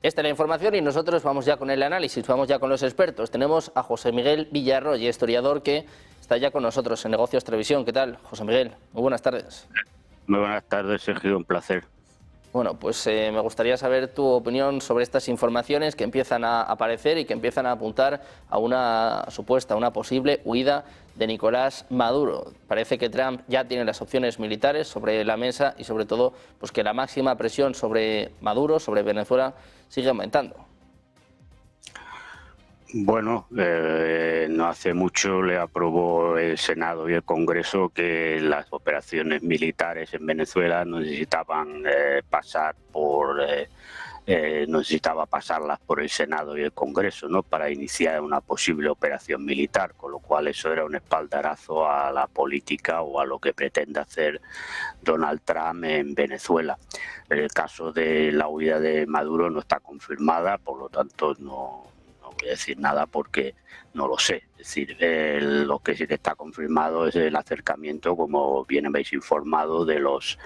Esta es la información y nosotros vamos ya con el análisis, vamos ya con los expertos. Tenemos a José Miguel Villarroya, historiador que está ya con nosotros en Negocios Televisión. ¿Qué tal, José Miguel? Muy buenas tardes. Muy buenas tardes, Sergio, un placer. Bueno, pues me gustaría saber tu opinión sobre estas informaciones que empiezan a aparecer y que empiezan a apuntar a una supuesta, una posible huida de Nicolás Maduro. Parece que Trump ya tiene las opciones militares sobre la mesa y sobre todo pues que la máxima presión sobre Maduro, sobre Venezuela, sigue aumentando. Bueno, no hace mucho le aprobó el Senado y el Congreso que las operaciones militares en Venezuela no necesitaban necesitaba pasarlas por el Senado y el Congreso, ¿no?, para iniciar una posible operación militar, con lo cual eso era un espaldarazo a la política o a lo que pretende hacer Donald Trump en Venezuela. El caso de la huida de Maduro no está confirmada, por lo tanto no voy a decir nada porque no lo sé. Es decir, lo que sí que está confirmado es el acercamiento, como bien habéis informado, de los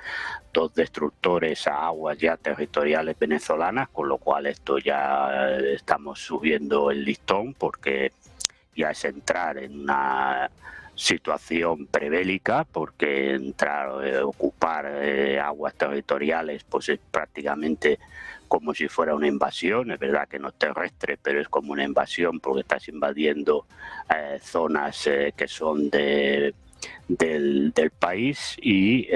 dos destructores a aguas ya territoriales venezolanas, con lo cual esto ya estamos subiendo el listón, porque ya es entrar en una situación prebélica, porque ocupar aguas territoriales pues es prácticamente como si fuera una invasión. Es verdad que no es terrestre, pero es como una invasión porque estás invadiendo zonas que son del país y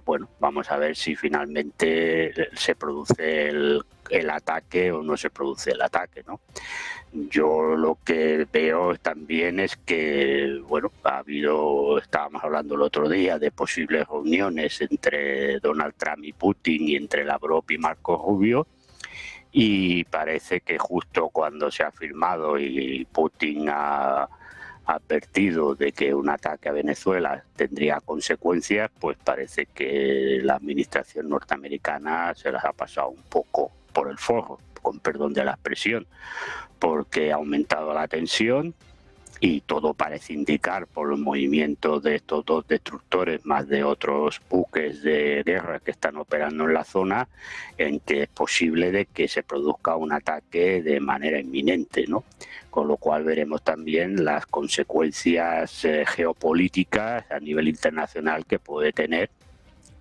bueno, vamos a ver si finalmente se produce el ataque o no se produce el ataque, ¿no? Yo lo que veo también es que, bueno, estábamos hablando el otro día de posibles reuniones entre Donald Trump y Putin y entre Lavrov y Marco Rubio, y parece que justo cuando se ha firmado y Putin ha advertido de que un ataque a Venezuela tendría consecuencias, pues parece que la administración norteamericana se las ha pasado un poco por el forro, con perdón de la expresión, porque ha aumentado la tensión y todo parece indicar, por los movimientos de estos dos destructores más de otros buques de guerra que están operando en la zona, en que es posible de que se produzca un ataque de manera inminente, ¿no? Con lo cual veremos también las consecuencias geopolíticas a nivel internacional que puede tener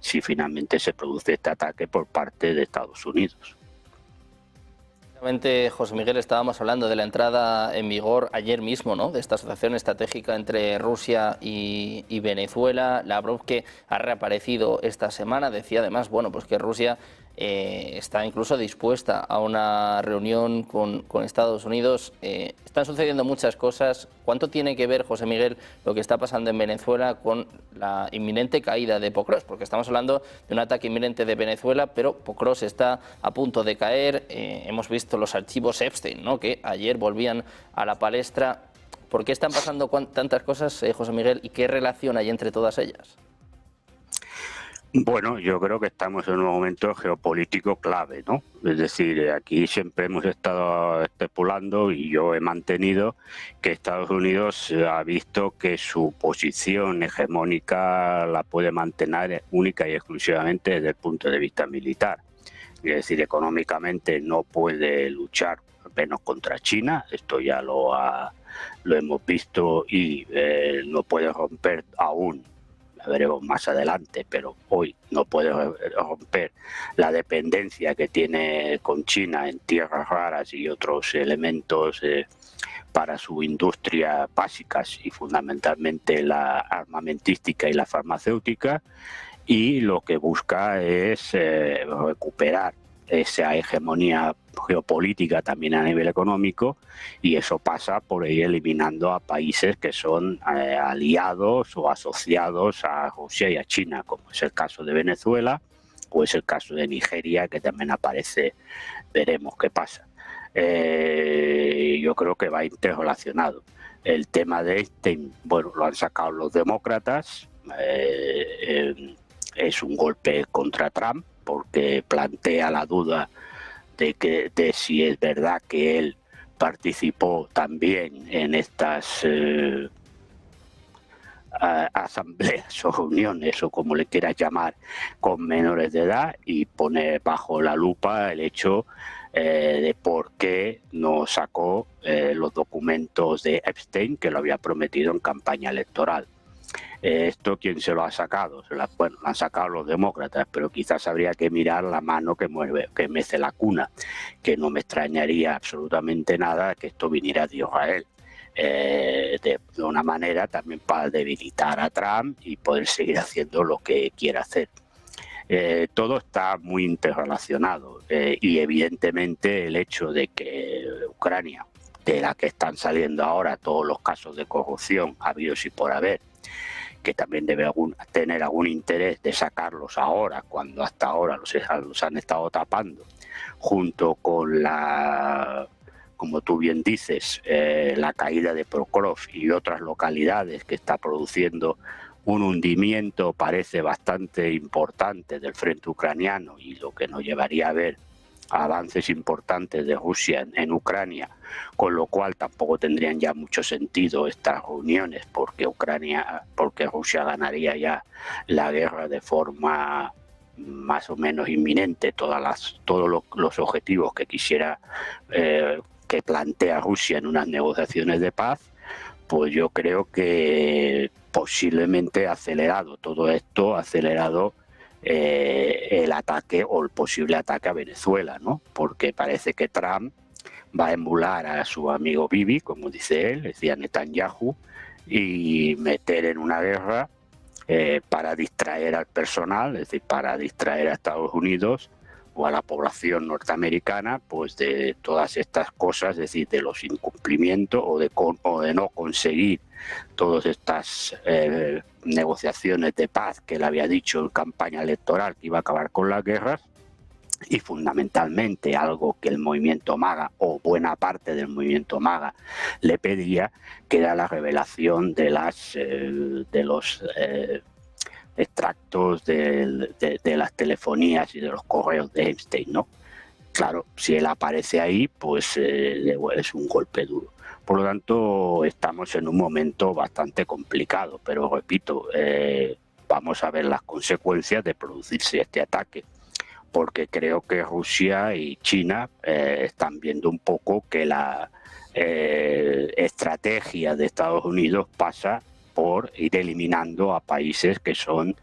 si finalmente se produce este ataque por parte de Estados Unidos. José Miguel, estábamos hablando de la entrada en vigor ayer mismo, ¿no?, de esta asociación estratégica entre Rusia y Venezuela. Lavrov, que ha reaparecido esta semana, decía además, bueno, pues que Rusia está incluso dispuesta a una reunión con Estados Unidos. Están sucediendo muchas cosas. ¿Cuánto tiene que ver, José Miguel, lo que está pasando en Venezuela con la inminente caída de Pocros? Porque estamos hablando de un ataque inminente de Venezuela, pero Pocros está a punto de caer. Hemos visto los archivos Epstein, ¿no?, que ayer volvían a la palestra. ¿Por qué están pasando tantas cosas, José Miguel, y qué relación hay entre todas ellas? Bueno, yo creo que estamos en un momento geopolítico clave, ¿no? Es decir, aquí siempre hemos estado estipulando, y yo he mantenido, que Estados Unidos ha visto que su posición hegemónica la puede mantener única y exclusivamente desde el punto de vista militar. Es decir, económicamente no puede luchar menos contra China, esto ya lo hemos visto, y no puede romper aún, lo veremos más adelante, pero hoy no puede romper la dependencia que tiene con China en tierras raras y otros elementos para su industria básicas, y fundamentalmente la armamentística y la farmacéutica, y lo que busca es recuperar esa hegemonía geopolítica también a nivel económico, y eso pasa por ir eliminando a países que son aliados o asociados a Rusia y a China, como es el caso de Venezuela o es el caso de Nigeria, que también aparece. Veremos qué pasa. Yo creo que va interrelacionado. El tema de Epstein, bueno, lo han sacado los demócratas. Es un golpe contra Trump porque plantea la duda de si es verdad que él participó también en estas asambleas o reuniones, o como le quieras llamar, con menores de edad, y pone bajo la lupa el hecho de por qué no sacó los documentos de Epstein, que lo había prometido en campaña electoral. ¿Esto quién se lo ha sacado? Bueno, lo han sacado los demócratas, pero quizás habría que mirar la mano que mece la cuna, que no me extrañaría absolutamente nada que esto viniera de Israel. De una manera también para debilitar a Trump y poder seguir haciendo lo que quiera hacer. Todo está muy interrelacionado y evidentemente el hecho de que Ucrania, de la que están saliendo ahora todos los casos de corrupción habidos y por haber, que también debe tener algún interés de sacarlos ahora, cuando hasta ahora los han estado tapando, junto con la, como tú bien dices, la caída de Prokhorov y otras localidades que está produciendo un hundimiento, parece bastante importante, del frente ucraniano, y lo que nos llevaría a ver avances importantes de Rusia en Ucrania, con lo cual tampoco tendrían ya mucho sentido estas reuniones, porque Rusia ganaría ya la guerra de forma más o menos inminente. Todos los objetivos que quisiera que plantea Rusia en unas negociaciones de paz, pues yo creo que posiblemente acelerado todo esto, el ataque o el posible ataque a Venezuela, ¿no? Porque parece que Trump va a emular a su amigo Bibi, como dice él, decía Netanyahu, y meter en una guerra para distraer al personal, es decir, para distraer a Estados Unidos o a la población norteamericana, pues de todas estas cosas, es decir, de los incumplimientos o de no conseguir todas estas negociaciones de paz que él había dicho en campaña electoral que iba a acabar con las guerras, y fundamentalmente algo que el movimiento MAGA o buena parte del movimiento MAGA le pedía, que era la revelación de los extractos de las telefonías y de los correos de Epstein, ¿no? Claro, si él aparece ahí, pues es un golpe duro. Por lo tanto, estamos en un momento bastante complicado, pero repito, vamos a ver las consecuencias de producirse este ataque, porque creo que Rusia y China están viendo un poco que la estrategia de Estados Unidos pasa por ir eliminando a países que son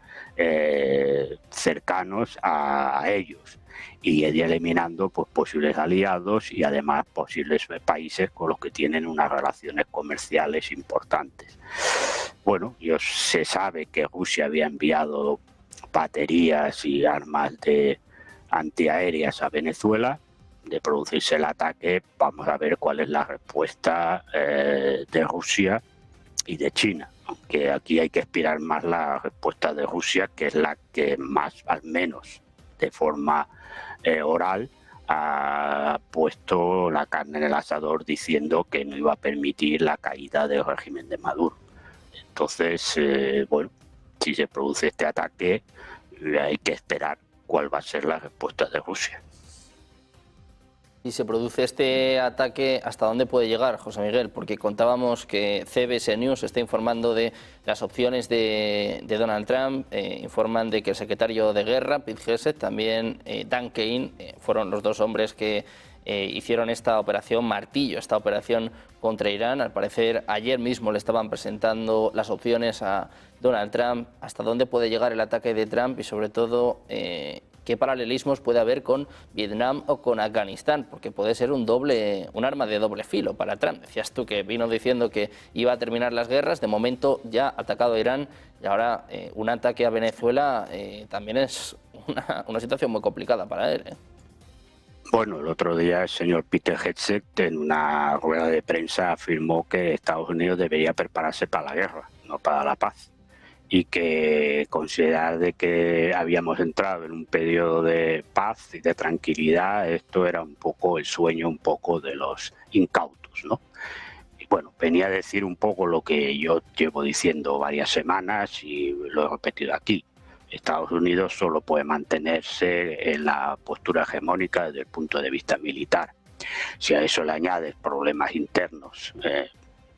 cercanos a ellos, y ir eliminando pues posibles aliados y además posibles países con los que tienen unas relaciones comerciales importantes. Bueno, se sabe que Rusia había enviado baterías y armas antiaéreas a Venezuela. De producirse el ataque, vamos a ver cuál es la respuesta de Rusia y de China, aunque aquí hay que esperar más la respuesta de Rusia, que es la que más, al menos de forma oral, ha puesto la carne en el asador, diciendo que no iba a permitir la caída del régimen de Maduro. Entonces, bueno, si se produce este ataque, hay que esperar cuál va a ser la respuesta de Rusia. Si se produce este ataque, ¿hasta dónde puede llegar, José Miguel? Porque contábamos que CBS News está informando de las opciones de Donald Trump, informan de que el secretario de Guerra, Pete Hegseth, también Dan Kane, fueron los dos hombres que hicieron esta operación Martillo, esta operación contra Irán. Al parecer, ayer mismo le estaban presentando las opciones a Donald Trump. ¿Hasta dónde puede llegar el ataque de Trump y, sobre todo, qué paralelismos puede haber con Vietnam o con Afganistán? Porque puede ser un arma de doble filo para Trump. Decías tú que vino diciendo que iba a terminar las guerras, de momento ya ha atacado a Irán, y ahora un ataque a Venezuela también es una situación muy complicada para él. Bueno, el otro día el señor Peter Hegseth, en una rueda de prensa, afirmó que Estados Unidos debería prepararse para la guerra, no para la paz, y que considerar de que habíamos entrado en un periodo de paz y de tranquilidad, esto era un poco el sueño un poco de los incautos, ¿no? Y bueno, venía a decir un poco lo que yo llevo diciendo varias semanas y lo he repetido aquí. Estados Unidos solo puede mantenerse en la postura hegemónica desde el punto de vista militar. Si a eso le añades problemas internos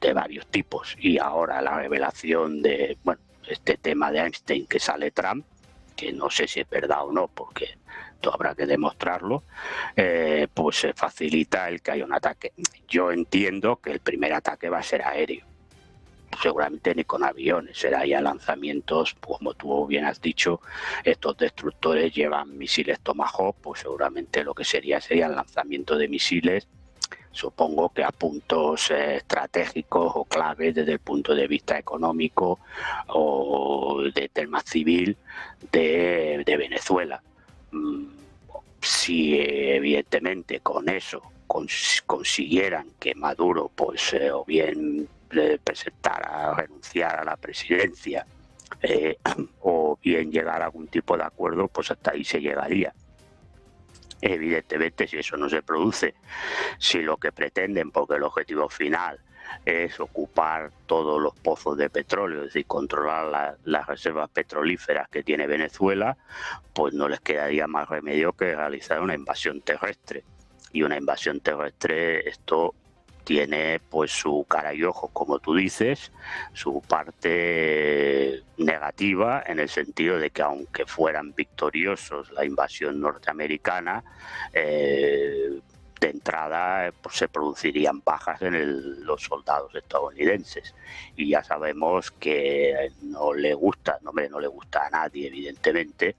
de varios tipos, y ahora la revelación de, bueno, este tema de Epstein, que sale Trump, que no sé si es verdad o no, porque esto habrá que demostrarlo, pues se facilita el que haya un ataque. Yo entiendo que el primer ataque va a ser aéreo, seguramente ni con aviones, será ya lanzamientos, como tú bien has dicho, estos destructores llevan misiles Tomahawk, pues seguramente lo que sería el lanzamiento de misiles, supongo que a puntos estratégicos o claves desde el punto de vista económico o de tema civil de Venezuela. Si evidentemente con eso consiguieran que Maduro pues o bien presentara, renunciar a la presidencia o bien llegar a algún tipo de acuerdo, pues hasta ahí se llegaría. Evidentemente, si eso no se produce, si lo que pretenden, porque el objetivo final es ocupar todos los pozos de petróleo, es decir, controlar las reservas petrolíferas que tiene Venezuela, pues no les quedaría más remedio que realizar una invasión terrestre. Y una invasión terrestre, esto tiene pues su cara y ojos, como tú dices, su parte negativa en el sentido de que aunque fueran victoriosos la invasión norteamericana, de entrada pues, se producirían bajas en los soldados estadounidenses, y ya sabemos que no le gusta a nadie evidentemente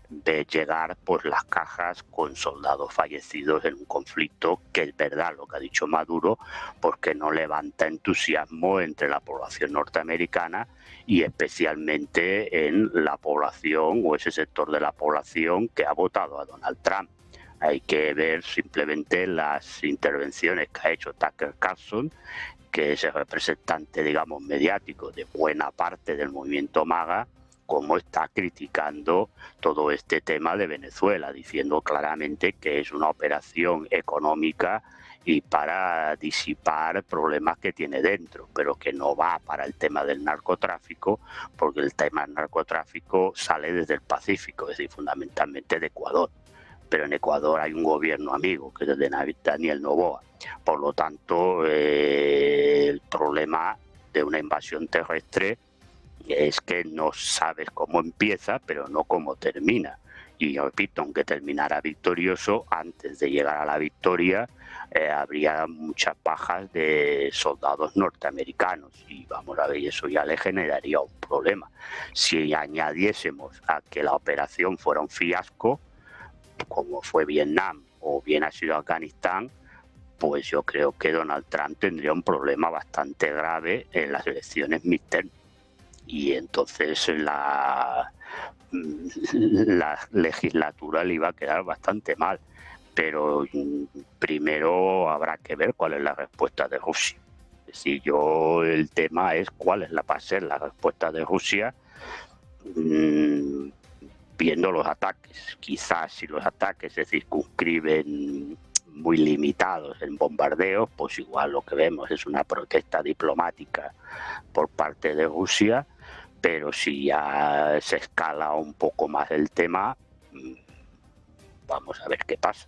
de llegar por las cajas con soldados fallecidos en un conflicto que es verdad lo que ha dicho Maduro, porque no levanta entusiasmo entre la población norteamericana y especialmente en la población o ese sector de la población que ha votado a Donald Trump. Hay que ver simplemente las intervenciones que ha hecho Tucker Carlson, que es el representante, digamos, mediático de buena parte del movimiento MAGA, cómo está criticando todo este tema de Venezuela, diciendo claramente que es una operación económica y para disipar problemas que tiene dentro, pero que no va para el tema del narcotráfico, porque el tema del narcotráfico sale desde el Pacífico, es decir, fundamentalmente de Ecuador. Pero en Ecuador hay un gobierno amigo, que es de Daniel Noboa. Por lo tanto, el problema de una invasión terrestre es que no sabes cómo empieza, pero no cómo termina. Y repito, aunque terminara victorioso, antes de llegar a la victoria habría muchas bajas de soldados norteamericanos. Y vamos a ver, eso ya le generaría un problema. Si añadiésemos a que la operación fuera un fiasco, como fue Vietnam o bien ha sido Afganistán, pues yo creo que Donald Trump tendría un problema bastante grave en las elecciones midterm. Y entonces la legislatura le iba a quedar bastante mal. Pero primero habrá que ver cuál es la respuesta de Rusia. Es decir, el tema es cuál va a ser la respuesta de Rusia viendo los ataques. Quizás si los ataques se circunscriben muy limitados en bombardeos, pues igual lo que vemos es una protesta diplomática por parte de Rusia, pero si ya se escala un poco más el tema, vamos a ver qué pasa,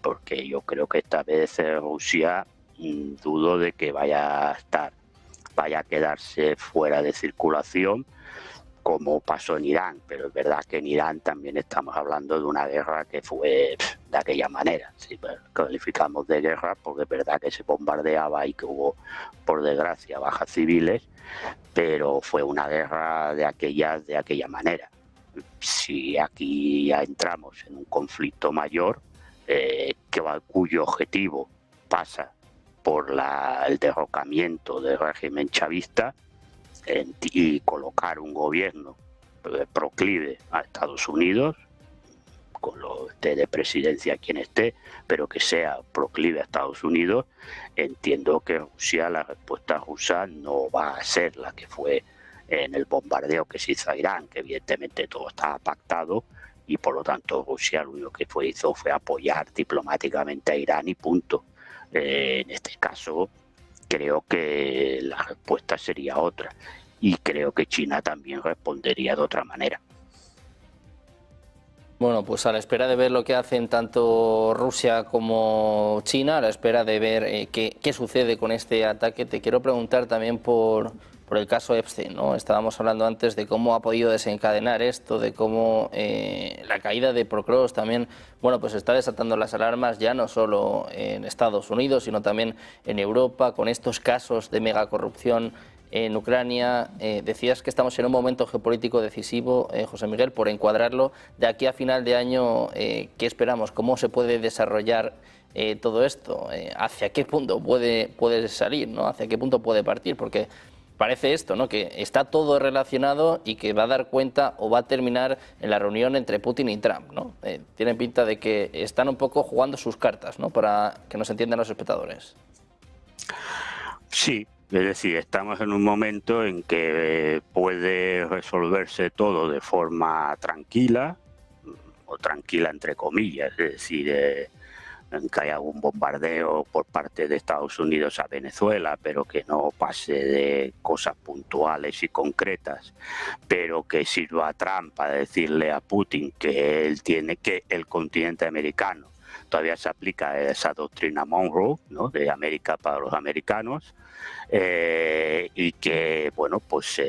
porque yo creo que esta vez Rusia dudo de que vaya a quedarse fuera de circulación como pasó en Irán, pero es verdad que en Irán también estamos hablando de una guerra que fue de aquella manera. Sí, calificamos de guerra porque es verdad que se bombardeaba y que hubo, por desgracia, bajas civiles, pero fue una guerra de aquella manera. Si aquí ya entramos en un conflicto mayor, cuyo objetivo pasa por el derrocamiento del régimen chavista, y colocar un gobierno proclive a Estados Unidos, con lo de presidencia quien esté, pero que sea proclive a Estados Unidos, entiendo que Rusia, la respuesta rusa no va a ser la que fue en el bombardeo que se hizo a Irán, que evidentemente todo estaba pactado y por lo tanto Rusia lo único que hizo fue apoyar diplomáticamente a Irán y punto. En este caso creo que la respuesta sería otra y creo que China también respondería de otra manera. Bueno, pues a la espera de ver lo que hacen tanto Rusia como China, a la espera de ver qué sucede con este ataque, te quiero preguntar también por por el caso Epstein, ¿no? Estábamos hablando antes de cómo ha podido desencadenar esto, de cómo la caída de Procros también, bueno, pues está desatando las alarmas ya no solo en Estados Unidos, sino también en Europa, con estos casos de megacorrupción en Ucrania. Decías que estamos en un momento geopolítico decisivo, José Miguel, por encuadrarlo. De aquí a final de año, ¿qué esperamos? ¿Cómo se puede desarrollar todo esto? ¿Hacia qué punto puede salir, ¿no? ¿Hacia qué punto puede partir? Porque parece esto, ¿no? Que está todo relacionado y que va a dar cuenta o va a terminar en la reunión entre Putin y Trump, ¿no? Tiene pinta de que están un poco jugando sus cartas, ¿no? Para que nos entiendan los espectadores. Sí, es decir, estamos en un momento en que puede resolverse todo de forma tranquila, o tranquila entre comillas, es decir, en que haya algún bombardeo por parte de Estados Unidos a Venezuela, pero que no pase de cosas puntuales y concretas, pero que sirva a Trump para decirle a Putin que él tiene que el continente americano todavía se aplica esa doctrina Monroe, ¿no?, de América para los americanos, y que, bueno, pues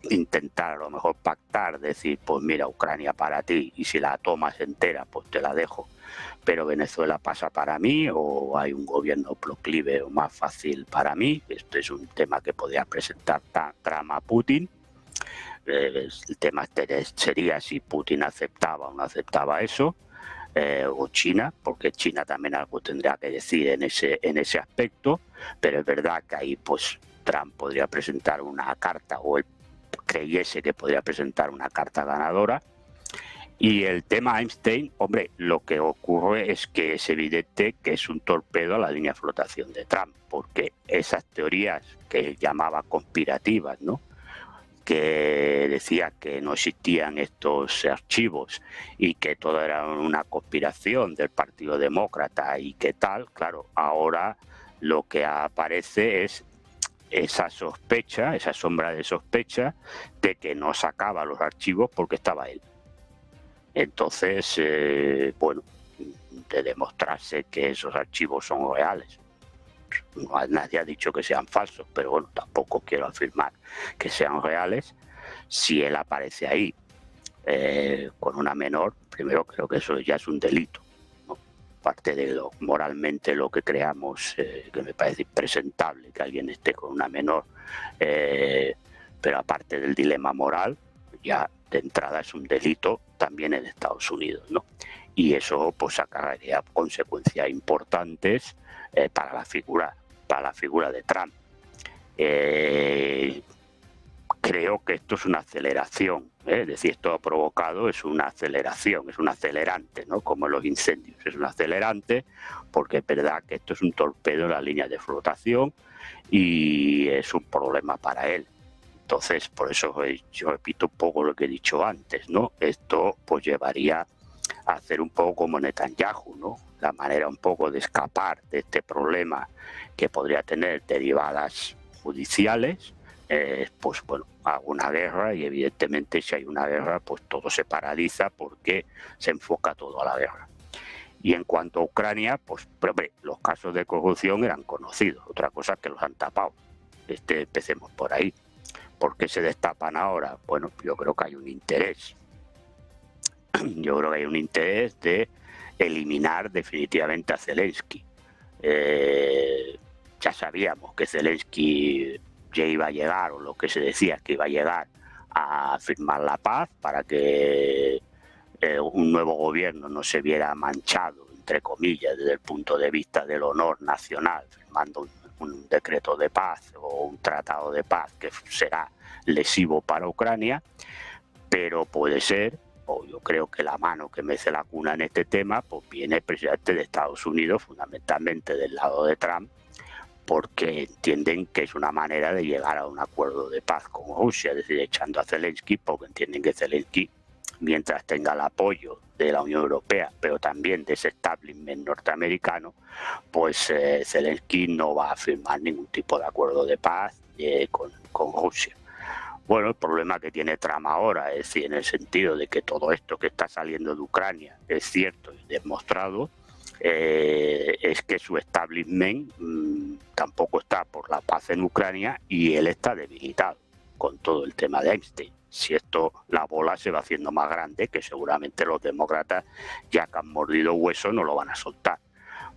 intentar a lo mejor pactar, decir, pues mira, Ucrania para ti, y si la tomas entera, pues te la dejo, pero Venezuela pasa para mí, o hay un gobierno proclive o más fácil para mí. Esto es un tema que podría presentar Trump a Putin. El tema sería si Putin aceptaba o no aceptaba eso, o China, porque China también algo tendría que decir en ese aspecto, pero es verdad que ahí pues Trump podría presentar una carta, o él creyese que podría presentar una carta ganadora. Y el tema Epstein, hombre, lo que ocurre es que es evidente que es un torpedo a la línea de flotación de Trump, porque esas teorías que él llamaba conspirativas, ¿no?, que decía que no existían estos archivos y que todo era una conspiración del Partido Demócrata y que tal, claro, ahora lo que aparece es esa sospecha, esa sombra de sospecha de que no sacaba los archivos porque estaba él. Entonces, bueno, de demostrarse que esos archivos son reales. Nadie ha dicho que sean falsos, pero bueno, tampoco quiero afirmar que sean reales. Si él aparece ahí con una menor, primero creo que eso ya es un delito, ¿no? Parte de lo moralmente lo que creamos, que me parece impresentable que alguien esté con una menor, pero aparte del dilema moral, ya de entrada es un delito también en Estados Unidos, ¿no? Y eso pues acarrearía consecuencias importantes para la figura de Trump. Creo que esto es una aceleración, es decir, esto ha provocado, es una aceleración, es un acelerante, ¿no?, como los incendios, es un acelerante, porque es verdad que esto es un torpedo en la línea de flotación y es un problema para él. Entonces, por eso yo repito un poco lo que he dicho antes, ¿no? Esto pues llevaría a hacer un poco como Netanyahu, ¿no?, la manera un poco de escapar de este problema que podría tener derivadas judiciales, pues bueno, a una guerra, y evidentemente si hay una guerra pues todo se paraliza porque se enfoca todo a la guerra. Y en cuanto a Ucrania, pues hombre, los casos de corrupción eran conocidos, otra cosa es que los han tapado. Empecemos por ahí. ¿Por qué se destapan ahora? Bueno, yo creo que hay un interés. Yo creo que hay un interés de eliminar definitivamente a Zelensky. Ya sabíamos que Zelensky ya iba a llegar, o lo que se decía que iba a llegar, a firmar la paz para que un nuevo gobierno no se viera manchado, entre comillas, desde el punto de vista del honor nacional, firmando un decreto de paz o un tratado de paz que será lesivo para Ucrania, pero puede ser, o yo creo que la mano que mece la cuna en este tema, pues viene precisamente de Estados Unidos, fundamentalmente del lado de Trump, porque entienden que es una manera de llegar a un acuerdo de paz con Rusia, es decir, echando a Zelensky, porque entienden que Zelensky, mientras tenga el apoyo de la Unión Europea, pero también de ese establishment norteamericano, pues Zelensky no va a firmar ningún tipo de acuerdo de paz con Rusia. Bueno, el problema que tiene Trump ahora es decir, en el sentido de que todo esto que está saliendo de Ucrania es cierto y demostrado, es que su establishment tampoco está por la paz en Ucrania y él está debilitado con todo el tema de Einstein. Si esto, la bola se va haciendo más grande, que seguramente los demócratas, ya que han mordido hueso, no lo van a soltar.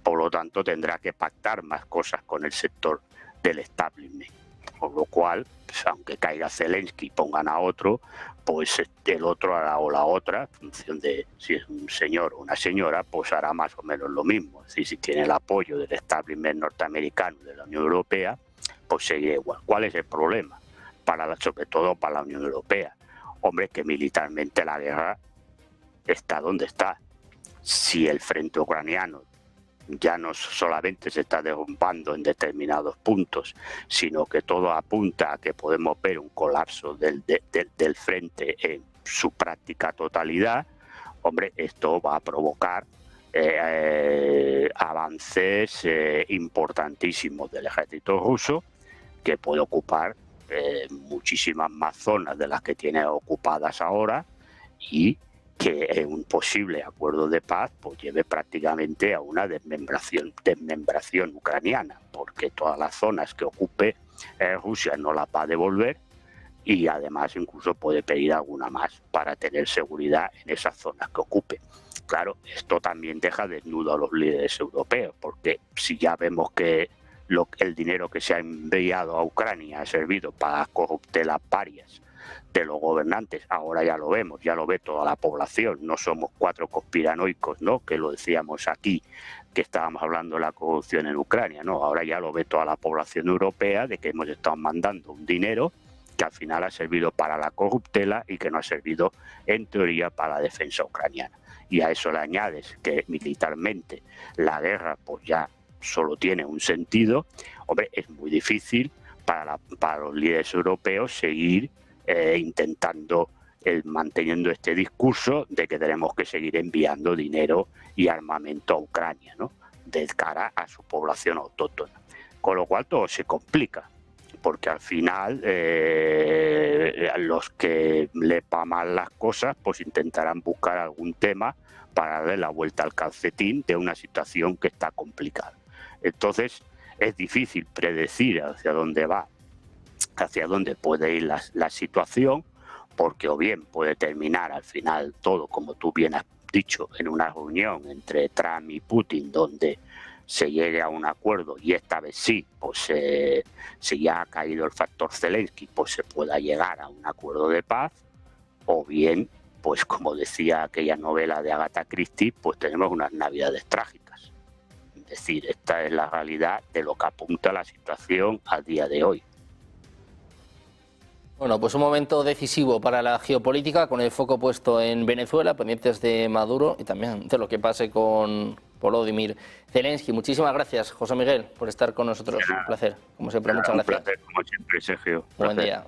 Por lo tanto, tendrá que pactar más cosas con el sector del establishment. Por lo cual, pues, aunque caiga Zelensky y pongan a otro, pues el otro hará o la otra, en función de si es un señor o una señora, pues hará más o menos lo mismo. Es decir, si tiene el apoyo del establishment norteamericano y de la Unión Europea, pues seguirá igual. ¿Cuál es el problema? Sobre todo para la Unión Europea. Hombre, que militarmente la guerra está donde está. Si el frente ucraniano ya no solamente se está derrumbando en determinados puntos, sino que todo apunta a que podemos ver un colapso del frente en su práctica totalidad, hombre, esto va a provocar avances importantísimos del ejército ruso, que puede ocupar muchísimas más zonas de las que tiene ocupadas ahora, y que un posible acuerdo de paz pues lleve prácticamente a una desmembración ucraniana, porque todas las zonas que ocupe Rusia no las va a devolver, y además incluso puede pedir alguna más para tener seguridad en esas zonas que ocupe. Claro, esto también deja desnudo a los líderes europeos, porque si ya vemos que el dinero que se ha enviado a Ucrania ha servido para corruptelas varias de los gobernantes, ahora ya lo vemos, ya lo ve toda la población, no somos 4 conspiranoicos, ¿no?, que lo decíamos aquí, que estábamos hablando de la corrupción en Ucrania, no, ahora ya lo ve toda la población europea, de que hemos estado mandando un dinero que al final ha servido para la corruptela y que no ha servido en teoría para la defensa ucraniana. Y a eso le añades que militarmente la guerra pues ya solo tiene un sentido. Hombre, es muy difícil para los líderes europeos seguir manteniendo este discurso de que tenemos que seguir enviando dinero y armamento a Ucrania, ¿no?, de cara a su población autóctona. Con lo cual todo se complica, porque al final los que le va mal las cosas pues intentarán buscar algún tema para darle la vuelta al calcetín de una situación que está complicada. Entonces es difícil predecir hacia dónde puede ir la situación, porque o bien puede terminar al final todo, como tú bien has dicho, en una reunión entre Trump y Putin donde se llegue a un acuerdo, y esta vez sí, pues si ya ha caído el factor Zelensky, pues se pueda llegar a un acuerdo de paz, o bien, pues como decía aquella novela de Agatha Christie, pues tenemos unas navidades trágicas. Es decir, esta es la realidad de lo que apunta la situación a día de hoy. Bueno, pues un momento decisivo para la geopolítica, con el foco puesto en Venezuela, pendientes de Maduro y también de lo que pase con Volodymyr Zelensky. Muchísimas gracias, José Miguel, por estar con nosotros. Un placer, como siempre, muchas gracias. Un placer, como siempre, Sergio. Buen día.